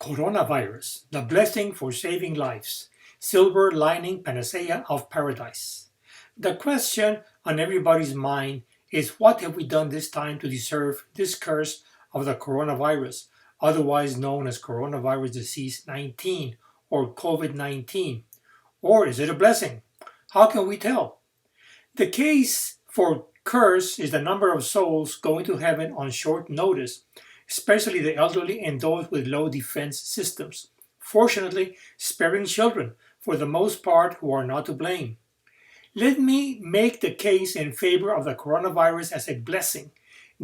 Coronavirus, the blessing for saving lives, silver lining panacea of paradise. The question on everybody's mind is, what have we done this time to deserve this curse of the coronavirus, otherwise known as coronavirus disease 19 or COVID 19? Or is it a blessing? How can we tell? The case for curse is the number of souls going to heaven on short notice, especially the elderly and those with low defense systems. Fortunately, sparing children, for the most part, who are not to blame. Let me make the case in favor of the coronavirus as a blessing,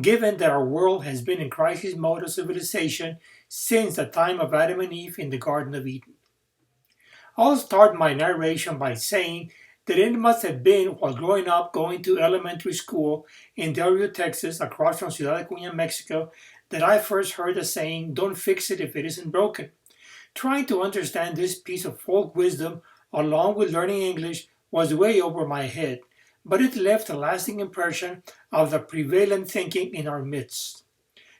given that our world has been in crisis mode of civilization since the time of Adam and Eve in the Garden of Eden. I'll start my narration by saying that it must have been while growing up going to elementary school in Del Rio, Texas, across from Ciudad Acuña, Mexico, that I first heard the saying, "Don't fix it if it isn't broken." Trying to understand this piece of folk wisdom along with learning English was way over my head, but it left a lasting impression of the prevalent thinking in our midst.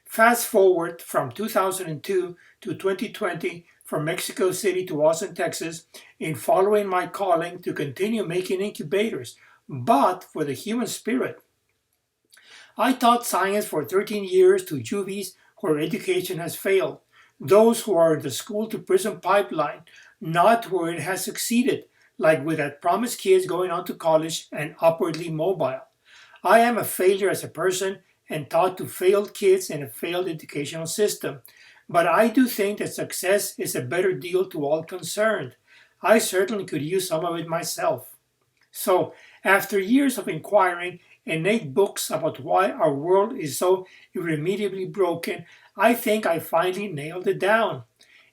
Fast forward from 2002 to 2020, from Mexico City to Austin, Texas, in following my calling to continue making incubators, but for the human spirit. I taught science for 13 years to juvies where education has failed, those who are in the school to prison pipeline, not where it has succeeded, like with that promised kids going on to college and upwardly mobile. I am a failure as a person and taught to failed kids in a failed educational system. But I do think that success is a better deal to all concerned. I certainly could use some of it myself. So, after years of inquiring and 8 books about why our world is so irremediably broken, I think I finally nailed it down.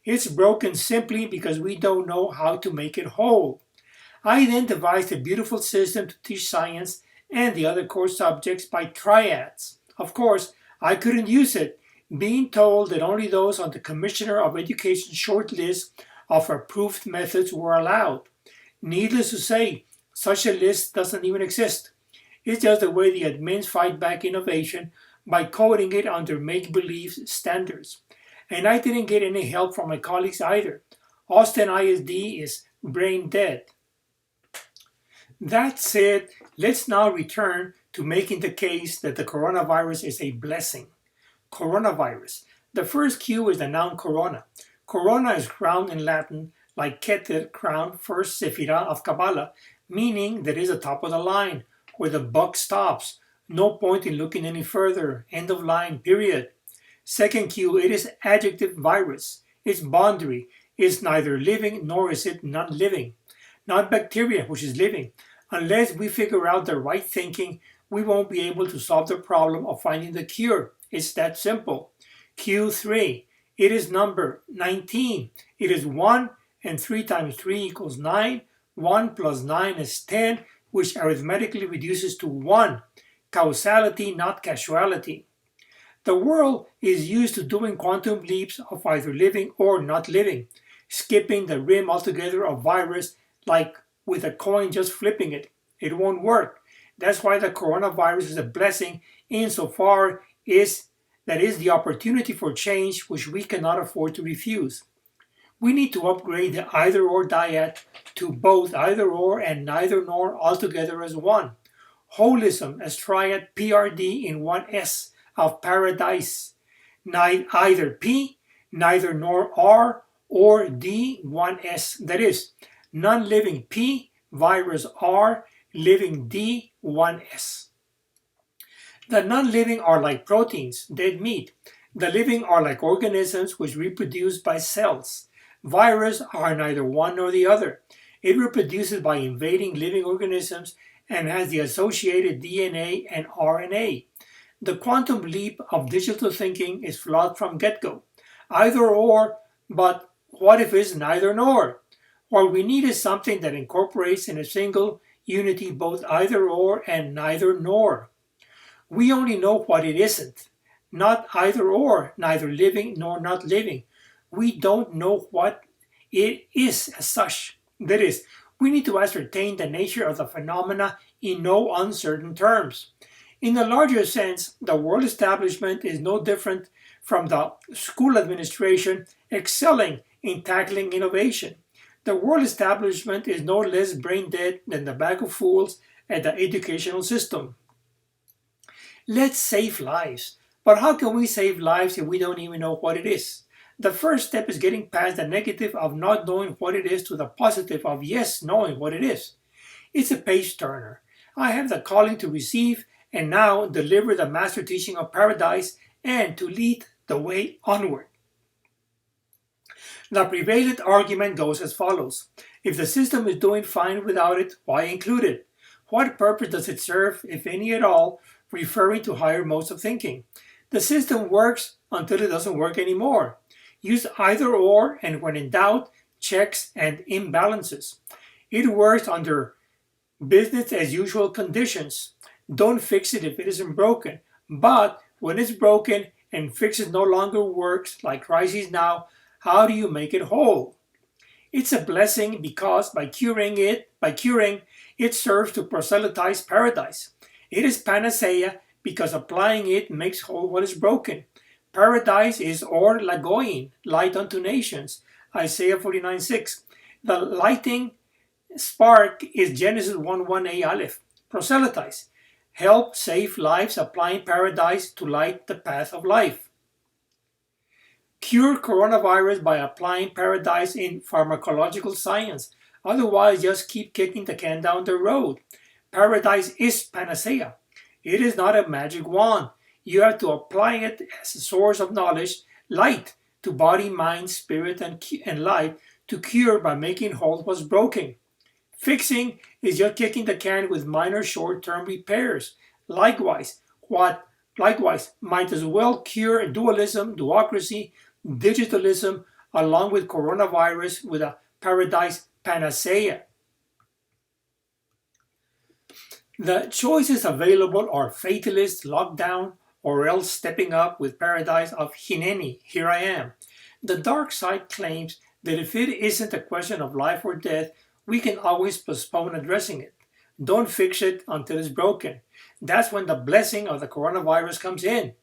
It's broken simply because we don't know how to make it whole. I then devised a beautiful system to teach science and the other core subjects by triads. Of course, I couldn't use it, being told that only those on the Commissioner of Education short list of approved methods were allowed. Needless to say, such a list doesn't even exist. It's just the way the admins fight back innovation by coding it under make-believe standards. And I didn't get any help from my colleagues either. Austin ISD is brain dead. That said, let's now return to making the case that the coronavirus is a blessing. Coronavirus. The first Q is the noun corona. Corona is crown in Latin, like Keter, crown, first sephirah of Kabbalah, meaning that it is the top of the line, where the buck stops. No point in looking any further. End of line, period. Second Q, it is adjective virus. Its boundary is neither living nor is it not living. Not bacteria, which is living. Unless we figure out the right thinking, we won't be able to solve the problem of finding the cure. It's that simple. Q3, it is number 19. It is 1 and 3 times 3 equals 9. 1 plus 9 is 10, which arithmetically reduces to 1. Causality, not casuality. The world is used to doing quantum leaps of either living or not living, skipping the rim altogether of virus like with a coin just flipping it. It won't work. That's why the coronavirus is a blessing insofar as that is the opportunity for change which we cannot afford to refuse. We need to upgrade the either-or dyad to both either-or and neither-nor altogether as one. Holism as triad PRD in one S of PaRaDiSe. Either P, neither nor R, or D, one S. That is, non-living P, virus R, living D, one S. The non-living are like proteins, dead meat. The living are like organisms which reproduce by cells. Virus are neither one nor the other. It reproduces by invading living organisms and has the associated DNA and RNA. The quantum leap of digital thinking is flawed from get-go. Either or, but what if it's neither nor? What we need is something that incorporates in a single unity both either or and neither nor. We only know what it isn't, not either or, neither living nor not living. We don't know what it is as such. That is, we need to ascertain the nature of the phenomena in no uncertain terms. In the larger sense, the world establishment is no different from the school administration excelling in tackling innovation. The world establishment is no less brain dead than the bag of fools at the educational system. Let's save lives. But how can we save lives if we don't even know what it is? The first step is getting past the negative of not knowing what it is to the positive of yes, knowing what it is. It's a page turner. I have the calling to receive and now deliver the master teaching of PaRaDiSe and to lead the way onward. The prevalent argument goes as follows. If the system is doing fine without it, why include it? What purpose does it serve, if any at all, referring to higher modes of thinking? The system works until it doesn't work anymore. Use either or, and when in doubt, checks and imbalances. It works under business as usual conditions. Don't fix it if it isn't broken. But when it's broken and fixes no longer works, like crises now, how do you make it whole? It's a blessing because by curing it serves to proselytize PaRaDiSe. It is panacea because applying it makes whole what is broken. PaRaDiSe is or lagoin, light unto nations, Isaiah 49:6. The lighting spark is Genesis 1:1a Aleph. Proselytize. Help save lives applying PaRaDiSe to light the path of life. Cure coronavirus by applying PaRaDiSe in pharmacological science. Otherwise, just keep kicking the can down the road. PaRaDiSe is panacea. It is not a magic wand. You have to apply it as a source of knowledge, light, to body, mind, spirit, and life, to cure by making whole what's broken. Fixing is just kicking the can with minor short-term repairs. Likewise, might as well cure dualism, duocracy, digitalism, along with coronavirus with a PaRaDiSe panacea. The choices available are fatalist, lockdown, or else stepping up with PaRaDiSe of Hineni, here I am. The dark side claims that if it isn't a question of life or death, we can always postpone addressing it. Don't fix it until it's broken. That's when the blessing of the coronavirus comes in.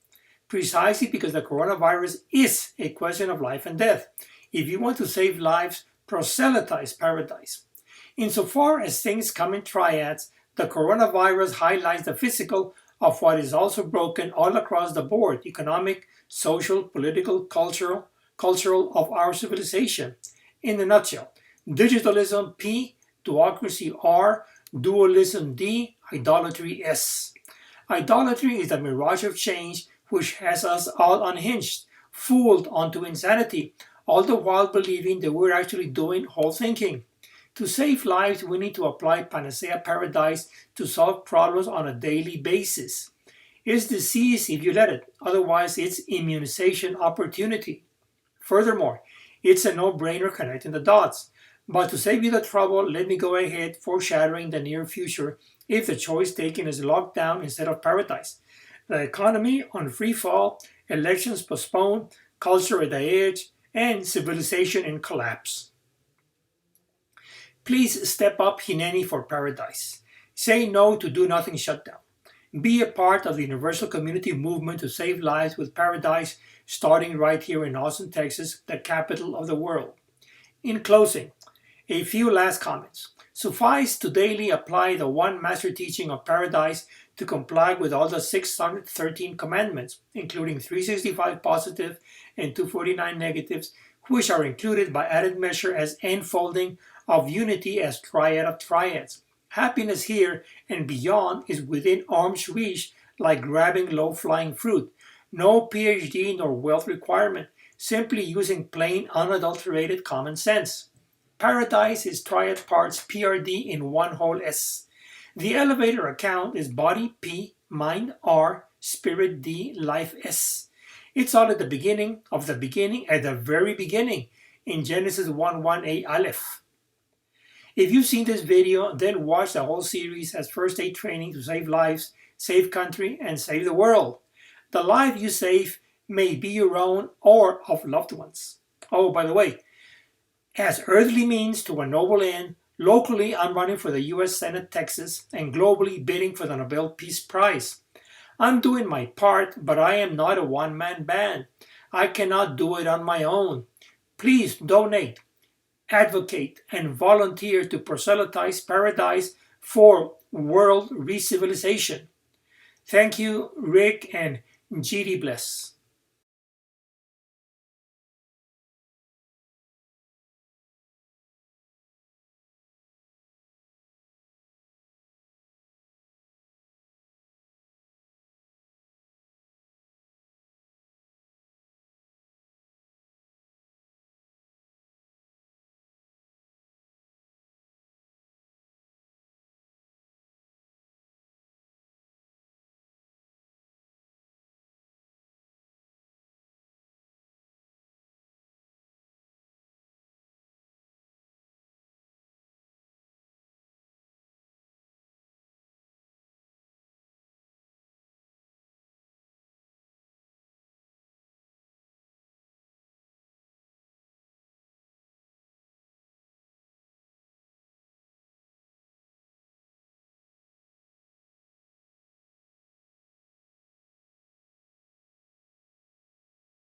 Precisely because the coronavirus is a question of life and death. If you want to save lives, proselytize PaRaDiSe. Insofar as things come in triads, the coronavirus highlights the physical of what is also broken all across the board, economic, social, political, cultural of our civilization. In a nutshell, digitalism P, duocracy R, dualism D, idolatry S. Idolatry is the mirage of change which has us all unhinged, fooled onto insanity, all the while believing that we're actually doing whole thinking. To save lives, we need to apply panacea PaRaDiSe to solve problems on a daily basis. It's disease if you let it, otherwise it's immunization opportunity. Furthermore, it's a no-brainer connecting the dots. But to save you the trouble, let me go ahead foreshadowing the near future if the choice taken is lockdown instead of PaRaDiSe. The economy on free fall, elections postponed, culture at the edge, and civilization in collapse. Please step up Hineni for PaRaDiSe. Say no to do nothing shutdown. Be a part of the universal community movement to save lives with PaRaDiSe, starting right here in Austin, Texas, the capital of the world. In closing, a few last comments. Suffice to daily apply the one master teaching of PaRaDiSe to comply with all the 613 commandments, including 365 positive and 249 negatives, which are included by added measure as enfolding of unity as triad of triads. Happiness here and beyond is within arm's reach, like grabbing low-flying fruit. No PhD nor wealth requirement, simply using plain, unadulterated common sense. PaRaDiSe is triad parts PRD in one whole S. The elevator account is body P, mind R, spirit D, life S. It's all at the beginning of the beginning, at the very beginning, in Genesis 1:1a Aleph. If you've seen this video, then watch the whole series as first aid training to save lives, save country, and save the world. The life you save may be your own or of loved ones. Oh, by the way, as earthly means to a noble end, locally I'm running for the U.S. Senate, Texas, and globally bidding for the Nobel Peace Prize. I'm doing my part, but I am not a one-man band. I cannot do it on my own. Please donate, advocate, and volunteer to proselytize PaRaDiSe for world recivilization. Thank you, Rick and GD Bless.